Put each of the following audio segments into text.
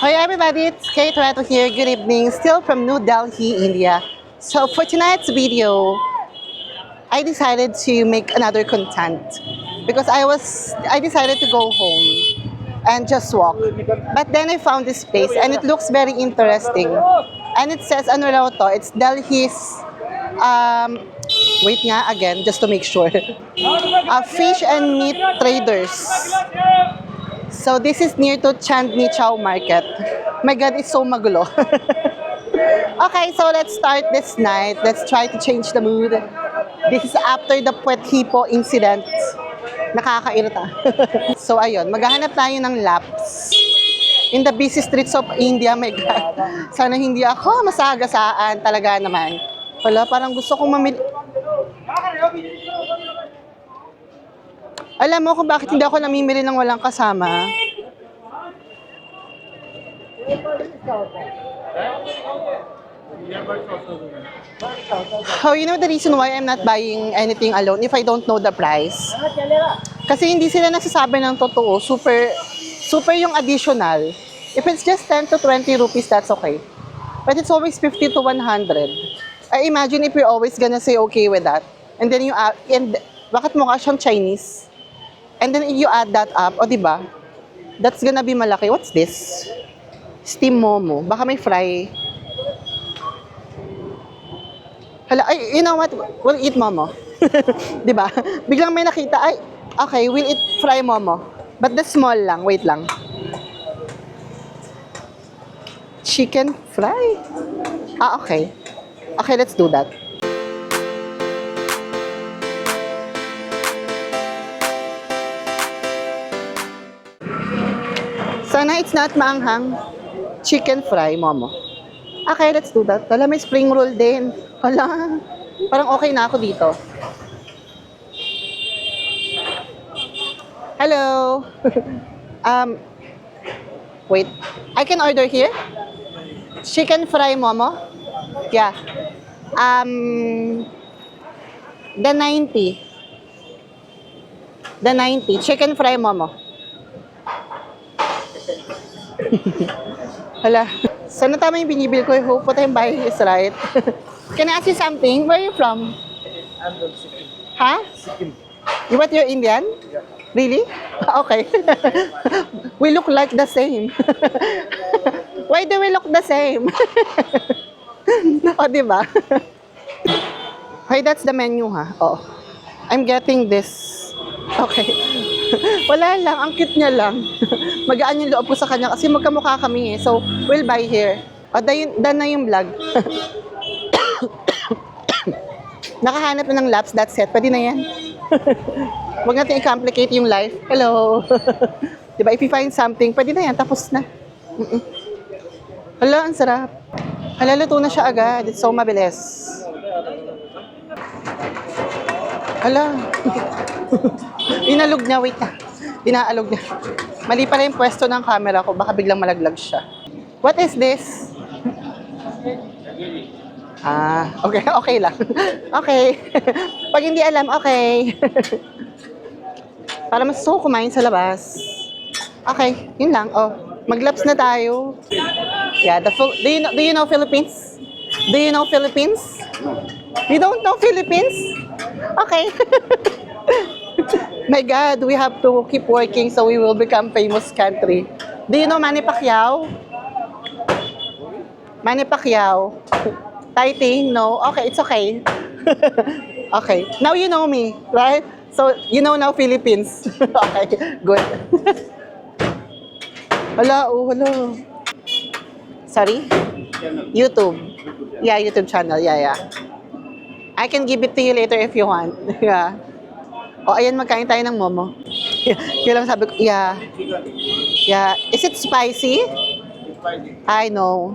Hi everybody, it's Kate Reto here. Good evening, still from New Delhi, India. So for tonight's video, I decided to make another content because I decided to go home and just walk. But then I found this place and it looks very interesting. And it says ano raw to, it's Delhi's um wait nga again just to make sure. Fish and meat traders. So this is near to Chandni Chow Market. My God, it's so magulo. Okay, so let's start this night. Let's try to change the mood. This is after the Puet Hipo incident. Nakakairita. So ayun, maghahanap tayo ng laps. In the busy streets of India, my God. Sana hindi ako masagasaan talaga naman. Wala, parang gusto kong mamili. Alam mo kung bakit hindi ako namimili ng walang kasama? Oh, you know the reason why I'm not buying anything alone if I don't know the price? Kasi hindi sila nagsasabi ng totoo. Super yung additional. If it's just 10 to 20 rupees, that's okay. But it's always 50 to 100. I imagine if you're always gonna say okay with that. And then you add, and bakit mukha siyang Chinese? And then you add that up, o diba? That's gonna be malaki. What's this? Steam momo. Baka may fry. Hala, ay, you know what? We'll eat momo. Diba? Biglang may nakita, ay, okay, we'll eat fry momo. But the small lang, wait lang. Chicken fry? Ah, okay. Okay, let's do that. Sana it's not maanghang. Chicken fry, momo. Okay, let's do that. Wala, may spring roll din. Wala. Parang okay na ako dito. Hello. Wait. I can order here? Chicken fry, momo? Yeah. The 90. The 90. Chicken fry, momo. Hala. Sana tama yung binibil ko. I hope what I'm buying is right. Can I ask you something? Where are you from? I'm from Sikkim. Huh? Sikkim. What, you're Indian? Yeah. Really? Okay. We look like the same. Why do we look the same? O, diba? Hey, that's the menu, ha? Oh. I'm getting this. Okay. Wala lang, ang cute niya lang. Magaan yung loob ko sa kanya kasi magkamukha kami eh. So, we'll buy here. O, done na yung vlog. Nakahanap na ng laps, that's it. Pwede na yan. Huwag natin i-complicate yung life. Hello. Diba, if you find something, pwede na yan, tapos na. Hala, ang sarap. Hala, luto na siya agad. It's so mabilis. Hala. Inalog niya, wait na. Inaalog niya. Mali pala yung pwesto ng camera ko, baka biglang malaglag siya. What is this? Ah, okay, okay lang. Okay. Pag hindi alam, okay. Para mas gusto ko kumain sa labas. Okay, yun lang. Oh, maglaps na tayo. Yeah, do you know Philippines? Do you know Philippines? You don't know Philippines? Okay. My God, we have to keep working so we will become famous country. Do you know Manny Pacquiao? Manny Pacquiao. Fighting? No? Okay, it's okay. Okay. Now you know me, right? So, you know now Philippines. Okay, good. Hala, oh, hala. Sorry? YouTube. Yeah, YouTube channel. Yeah. I can give it to you later if you want. Yeah. Oh, ayan, magkain tayo ng momo. Yun lang sabi ko, yeah. Yeah. Is it spicy? It's spicy. I know.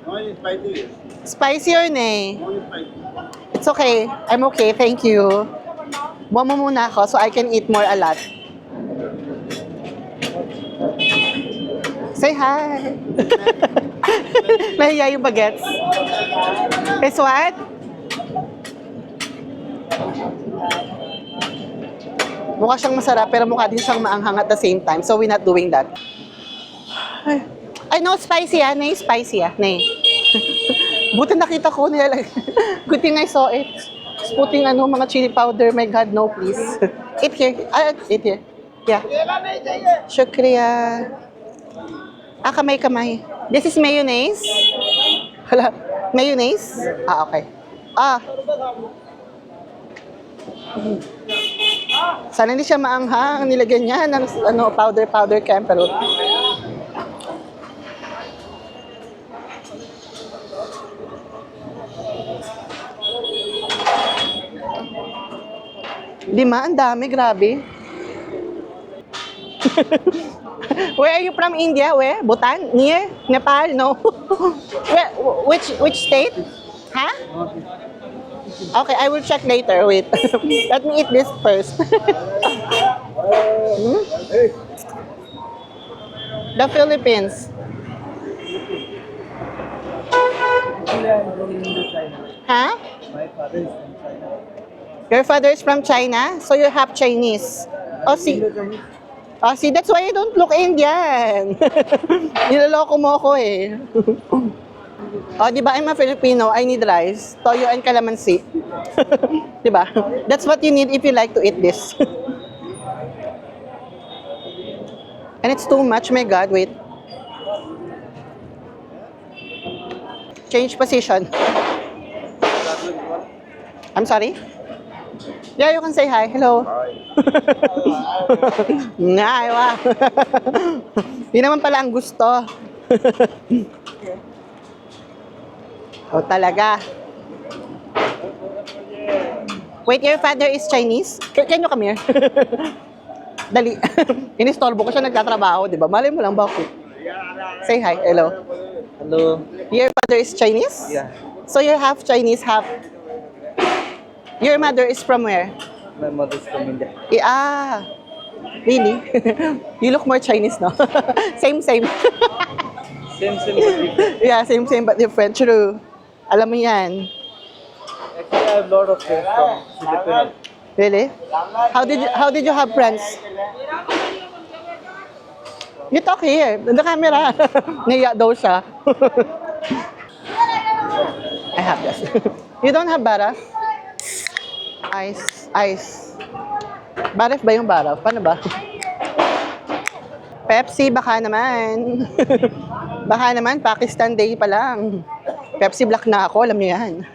Only spicy. Spicy or nay? Only spicy. It's okay. I'm okay. Thank you. Momo muna ako so I can eat more a lot. Say hi. Nahiya yung bagets. Guess what? Mukha siyang masarap pero mukha din siyang maanghang at the same time. So we're not doing that. Ay, no spicy ah. Nay, spicy ah. Nay. Buti nakita ko nila. Good thing I saw it. Just putting mga chili powder. My God, no please. Eat here. Eat here. Yeah. Shukriya. Kamay-kamay. This is mayonnaise. Hala. Mayonnaise? Okay. Sana hindi siya maanghang. Nilagyan niya ng powder camperot. Lima, ang dami, grabe. Where are you from, India? Where? Bhutan? Near? Nepal? No. Which state? Huh? Okay, I will check later. Wait. Let me eat this first. The Philippines. Huh? My father is from China. Your father is from China, so you're half Chinese. See, that's why you don't look Indian. Niloloko mo ako eh. Di ba, I'm a Filipino, I need rice, toyo and calamansi. Di ba? That's what you need if you like to eat this. And it's too much, my God, wait. Change position. I'm sorry? Yeah, you can say hi. Hello. Ngay, wow. Yun naman pala ang gusto. Talaga. Wait, your father is Chinese? Can you come here? Dali. Inistorbo ko siya nagtatrabaho, di ba? Malay mo lang bakit. Say hi. Hello. Hello. Your father is Chinese? Yeah. So you're half Chinese, half... Your mother is from where? My mother is from India. Really? You look more Chinese, no? Same. Same but different. Yeah, same but different. True. Alam mo yan. Actually, I have a lot of friends from Philippines. Really? How did you have friends? You talk here, the camera. Naiya daw siya. I have this. You don't have baraf? Ice. Baraf ba yung baraf? Paano ba? Pepsi, baka naman. Baka naman, Pakistan Day pa lang. Pepsi Black na ako, alam niyo yan.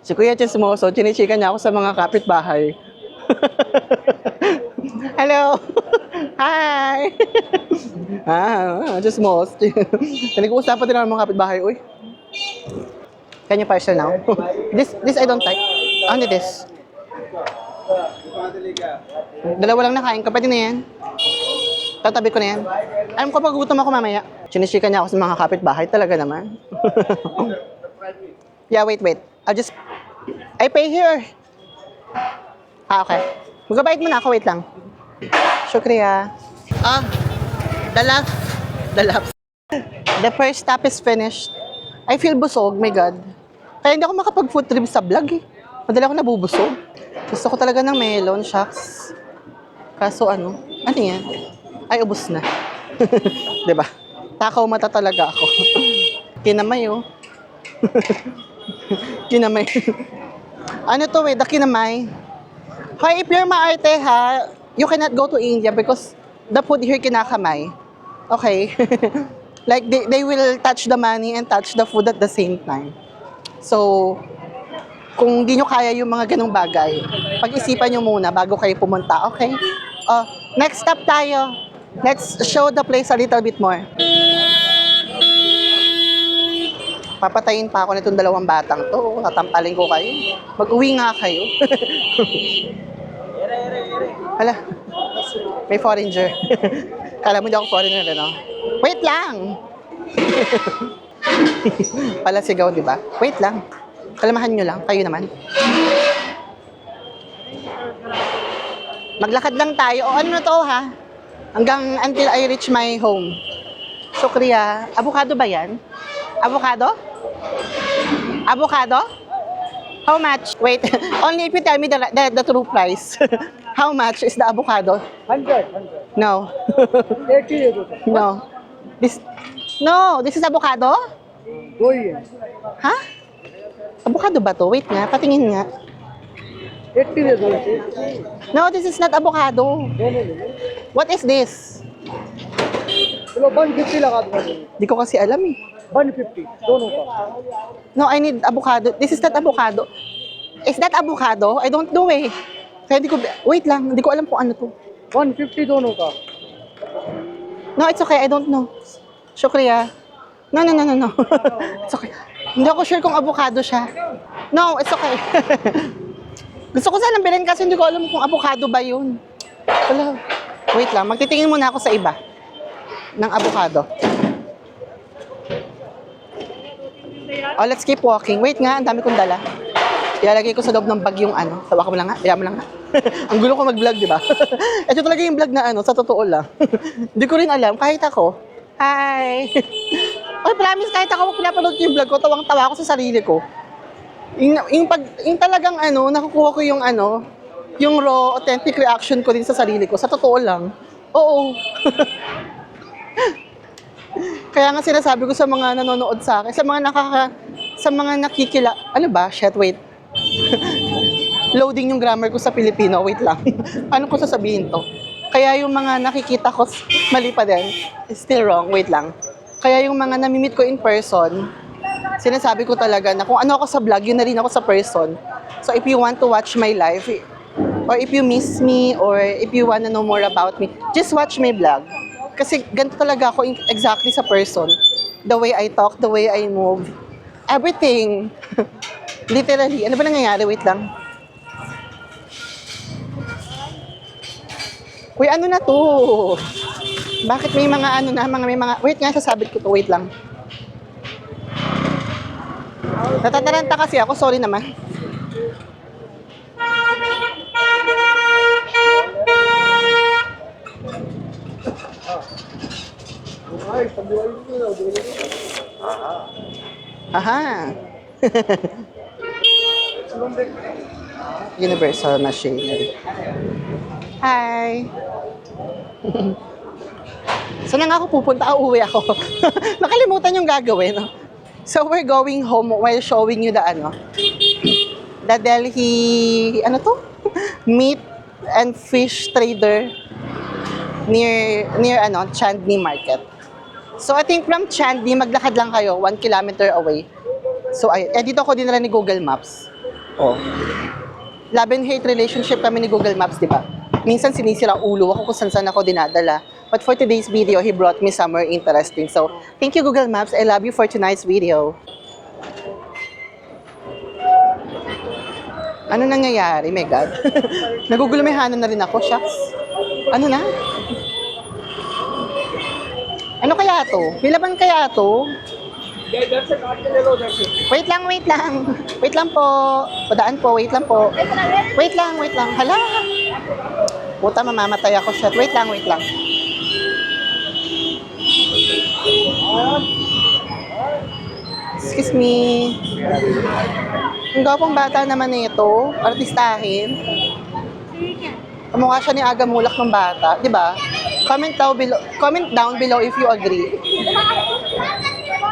Si Kuya Chismoso, chinichika niya ako sa mga kapitbahay. Hello! Hi! Chismoso. Nag-uusapan din ang mga kapitbahay. Uy. Can you parcel now? This I don't like. Only this. Dalawa lang nakain ka. Pwede na yan. Tatabi ko na yan. Alam ko, pag-gutom ako mamaya. Sinishika niya ako sa mga kapitbahay. Talaga naman. Yeah, wait. I pay here. Okay. Magbabayad muna ako. Wait lang. Shukriya. The last. The first stop is finished. I feel busog, my God. Kaya hindi ako makapag-food trip sa vlog eh. Madali ako nabubusog. Gusto ko talaga ng melon, shucks. Kaso ano yan? Ay, ubos na. Diba? Takaw mata talaga ako. Kinamay oh. Kinamay. Ano to the kinamay? Hoy, if you're maarte ha, you cannot go to India because the food here kinakamay. Okay? Like, they will touch the money and touch the food at the same time. So, kung di nyo kaya yung mga ganong bagay, pag-isipan nyo muna bago kayo pumunta, okay? Next stop tayo. Let's show the place a little bit more. Papatayin pa ako nitong dalawang batang to. Tatampalin ko kayo. Mag-uwi nga kayo. Hala, may foreigner. Kala mo di ako foreigner, no? Wait lang! Pala sigaw, di ba? Wait lang. Kalamahan nyo lang. Kayo naman. Maglakad lang tayo. O ano na to, ha? Hanggang until I reach my home. Shukriya. Avocado ba yan? Avocado? Avocado? How much? Wait. Only if you tell me the true price. How much is the avocado? 100. No. 80 rupees. No. This is avocado? दो ही है Ha? Avocado ba to? Wait nga, patingin nga. 80 दे दो इसे No, this is not avocado. दोनों ले लो What is this? चलो 150 लगा दूंगा दोनों Di ko kasi alam eh. 150 दोनों का No, I need avocado. This is not avocado. Is that avocado? I don't know eh. Kaya di ko, wait lang, hindi ko alam kung ano to. 150 दोनों का No, it's okay, I don't know. Shukriya. No. It's okay. Hindi ako sure kung avocado siya. No, it's okay. Gusto ko sanang bilhin kasi hindi ko alam kung avocado ba yun. Wala. Wait lang, magtitingin muna ako sa iba ng avocado. Oh, let's keep walking. Wait nga, ang dami kong dala. Ilalagay ko sa loob ng bag yung ano. Tawa ka mo lang nga. Kaya mo lang nga. Ang gulo ko mag-vlog, di ba? Ito talaga yung vlog na ano, sa totoo lang. Hindi ko rin alam, kahit ako. Hi! Oy, promise, kahit ako pinapanood ko yung vlog ko, tawang-tawa ako sa sarili ko. Yung talagang ano, nakukuha ko yung ano, yung raw, authentic reaction ko din sa sarili ko. Sa totoo lang. Oo. Kaya nga sinasabi ko sa mga nanonood sa akin, sa mga nakikila, ano ba? Shit, wait. Loading yung grammar ko sa Filipino. Wait lang. Paano ko sasabihin to? Kaya yung mga nakikita ko, mali pa din. Still wrong. Wait lang. Kaya yung mga namimit ko in person, sinasabi ko talaga na kung ano ako sa vlog, yun na rin ako sa person. So if you want to watch my life, or if you miss me, or if you want to know more about me, just watch my vlog. Kasi ganito talaga ako exactly sa person. The way I talk, the way I move, everything. Literally. Ano ba nangyayari? Wait lang. Uy, ano na to? Bakit may mga ano na, may mga... Wait nga, sasabit ko to. Wait lang. Natataranta kasi ako. Sorry naman. Aha. Universal Machinery. Hi. Saan na nga ako pupunta? Uuwi ako. Nakalimutan yung gagawin. No? So we're going home while showing you the ano, the Delhi, ano to? Meat and fish trader near ano, Chandni Market. So I think from Chandni, maglakad lang kayo, 1 kilometer away. So dito ako dinala ni Google Maps. Oh. Love and hate relationship kami ni Google Maps, di ba? Minsan sinisira ulo ako kung saan ako dinadala. But for today's video, he brought me somewhere interesting. So, thank you Google Maps. I love you for tonight's video. Ano nangyayari? My God. Nagugulumihanan na rin ako. Shucks. Ano na? Ano kaya to? May laban kaya to? Wait lang. Wait lang po. Padaan po, wait lang po. Wait lang. Hala. Puta, mamamatay ako. Shit. Wait lang. Excuse me. Ang gawang bata naman nito. Artistahin. Kamukha siya ni Aga Mulak ng bata. Di ba? Comment down below if you agree.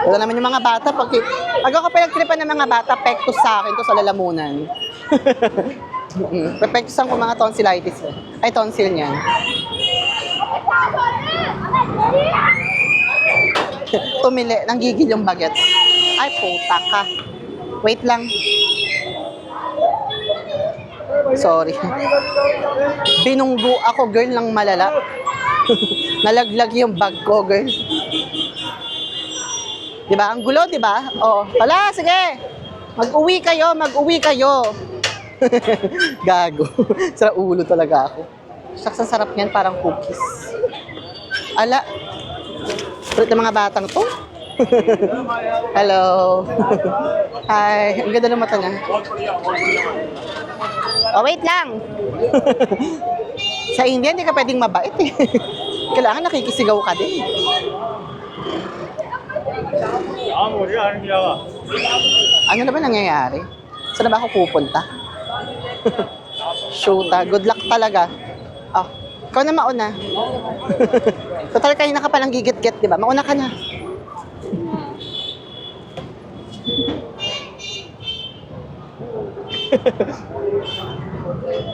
Wala naman yung mga bata. Pag ako pinagtripan ng mga bata, pektos sa akin to sa lalamunan. Pepektusan ko mga tonsillitis. Ay, tonsil niyan. Tumili, nanggigil yung bagets. Ay, puta ka. Wait lang. Sorry. Binunggo ako, girl, ng malala. Nalaglag yung bag ko, girl. Diba? Ang gulo, diba? Oh, hala, sige. Mag-uwi kayo. Gago. Sa ulo talaga ako. Saks, ang sarap niyan, parang cookies. Ala. Fruit ng mga batang to. Hello. Hi. Ang ganda ng mata niya. Oh, wait lang. Sa India, hindi ka pwedeng mabait eh. Kailangan nakikisigaw ka din. Ano na ba nangyayari? Saan na ba ako pupunta? Shoota, good luck talaga. Oh, ikaw na mauna. Total kanina ka palang gigit-git, di ba? Mauna ka na.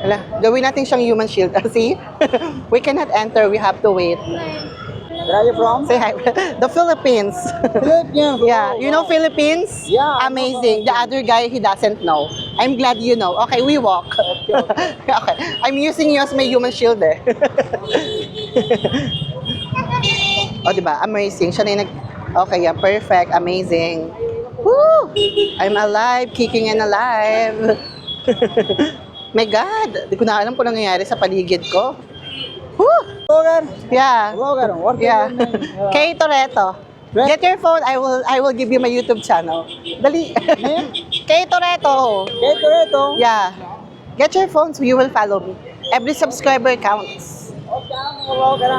Hala, gawin natin siyang human shield. See? We cannot enter, we have to wait. Where are you from? Say hi. The Philippines. Philippines. Yeah, you know Philippines? Yeah, I know Amazing. The other guy, he doesn't know. I'm glad you know. Okay, we walk. Okay. I'm using you as my human shield eh. O, diba? Amazing. Siya na yung Okay, yeah, perfect. Amazing. Woo! I'm alive, kicking and alive. My God! Di ko na alam kung nangyayari sa paligid ko. Woo! Vlogger. Yeah. Vlogger. What is Yeah. your name? Kay Toretto. Right. Get your phone. I will give you my YouTube channel. Dali. Name? Kay Toretto. Okay, Toretto. Yeah. Get your phone so you will follow me. Every subscriber counts. Okay, I'm a vlogger.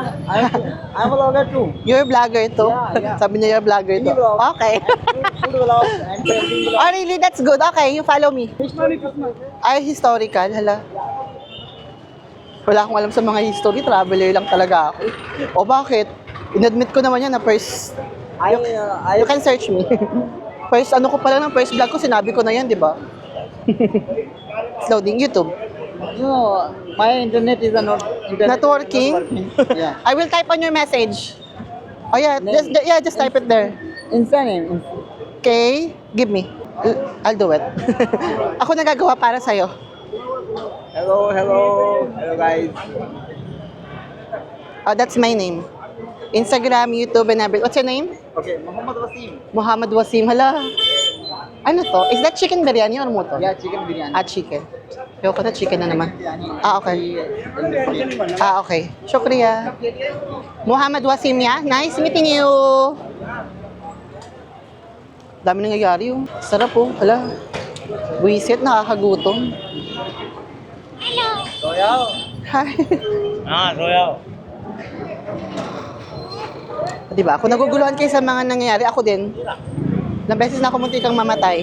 I'm a vlogger too. You're a vlogger too. Yeah, yeah. Sabi niya you're a vlogger too. Mini vlog. Okay. Food vlog and traveling vlog. Oh, really? That's good. Okay, you follow me. Historical. Ay, historical. Hala. Wala akong alam sa mga history. Traveler lang talaga ako. O bakit? Inadmit ko naman yan na first... You can search me. First, ano ko pala ng first vlog ko, sinabi ko na yan, di ba? It's loading YouTube. No, my internet is not Not working? Yeah. I will type on your message. Oh yeah, just type it there. Insta name. Okay, give me. I'll do it. Ako nagagawa para sa'yo. Hello, hello, hello guys. Oh, that's my name. Instagram, YouTube, and everything. What's your name? Okay, Muhammad Wasim. Muhammad Wasim. Hala. Ano to? Is that chicken biryani or moto? Yeah, chicken biryani. Ah, chicken. Ayoko na chicken na naman. Ah, okay. Ah, okay. Shukriya. Muhammad Wasim, yeah? Nice meeting you. Dami nangyayari yung sarap po. Hala. Buisit, nakakagutom. Soyaw. Hi. Soyaw. Diba? Ako naguguluhan kayo sa mga nangyayari. Ako din. Ilang beses na ako muntik kang mamatay.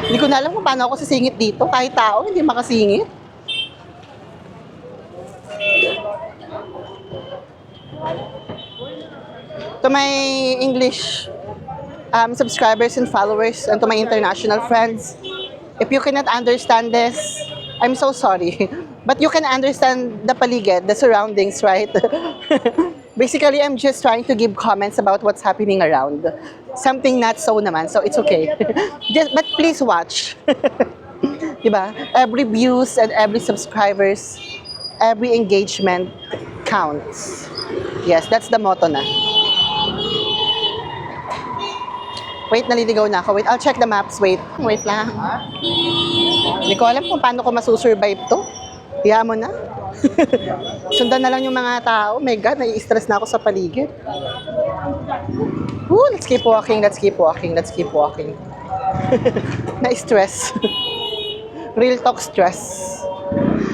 Hindi ko na alam kung paano ako sisingit dito. Kahit tao, hindi makasingit. To my English subscribers and followers and to my international friends, if you cannot understand this, I'm so sorry. But you can understand the paligid, the surroundings, right? Basically, I'm just trying to give comments about what's happening around. Something not so naman, so it's okay. But please watch. Diba? Every views and every subscribers, every engagement counts. Yes, that's the motto na. Wait, naliligaw na ako. Wait, I'll check the maps. Wait lang. Hindi ko alam kung paano ko masusurvive to. Hiya mo na. Sundan na lang yung mga tao. My God, nai-stress na ako sa paligid. Let's keep walking, let's keep walking, let's keep walking. Na-stress. Real talk stress.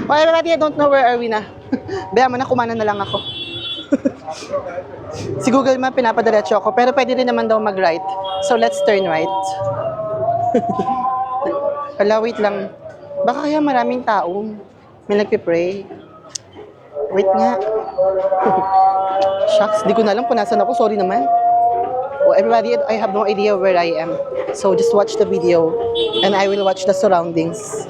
Okay, everybody, I don't know where are we na. Baya mo na, kumana na lang ako. Si Google Map, pinapadiretso ako. Pero pwede rin naman daw mag-right. So, let's turn right. Hala, wait lang. Baka kaya maraming tao. May nagpipray. Wait nga. Shucks, di ko na alam kung nasan ako. Sorry naman. Oh, everybody, I have no idea where I am. So, just watch the video. And I will watch the surroundings.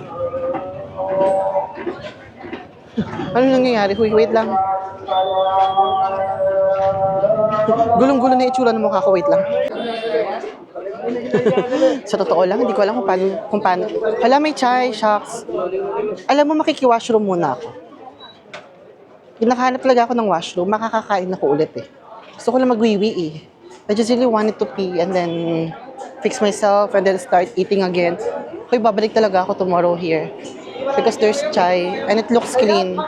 Ano nangyayari? Wait lang. Gulong-gulo na itsura ng mukha ko. Wait lang. Sa totoo lang, hindi ko alam kung paano. Hala, may chai, shucks. Alam mo, makiki-washroom muna ako. Nakahanap talaga ako ng washroom, makakakain ako ulit eh. Gusto ko lang magwiwi eh. I just really wanted to pee and then fix myself and then start eating again. Hoy, babalik talaga ako tomorrow here. Because there's chai and it looks clean.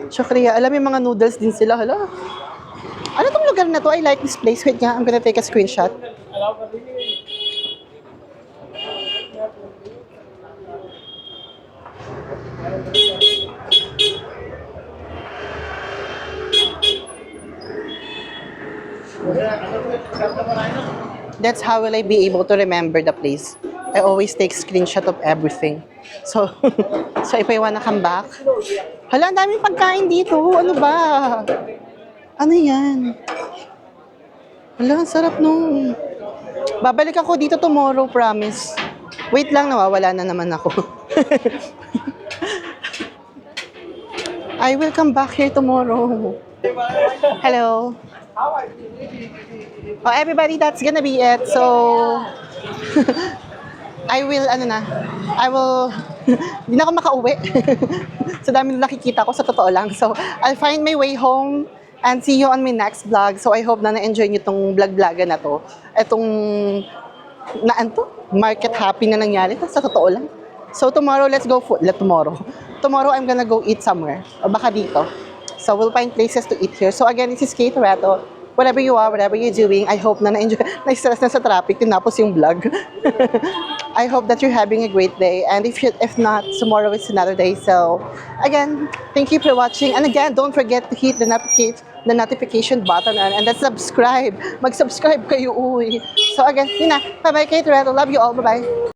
Shukriya, alam yung mga noodles din sila. Hala. Ano tong lugar na to? I like this place. Wait nga, I'm gonna take a screenshot. That's how will I be able to remember the place. I always take screenshot of everything. So, so if I wanna come back, hala, ang daming pagkain dito. Ano ba? Ano yan? Hala, ang sarap nung. Babalik ako dito tomorrow, promise. Wait lang, nawawala na naman ako. I will come back here tomorrow. Hello. Oh, everybody, that's gonna be it. So, I will, hindi na ako makauwi. Sa dami na nakikita ko, sa totoo lang. So, I'll find my way home and see you on my next vlog. So, I hope na na-enjoy nyo itong vlog-vlogan na to. Itong, market happy na nangyari. Sa totoo lang. So, tomorrow, let's go food. Tomorrow, I'm gonna go eat somewhere. O baka dito. So, we'll find places to eat here. So, again, this is Kate Reto. Whatever you are, whatever you're doing, I hope na na-enjoy, na-stress na sa traffic, tinapos yung vlog. I hope that you're having a great day. And if not, tomorrow is another day. So, again, thank you for watching. And again, don't forget to hit the notification button and then subscribe. Mag-subscribe kayo, uy. So again, yun na. Bye-bye, Kate Reto. Love you all. Bye-bye.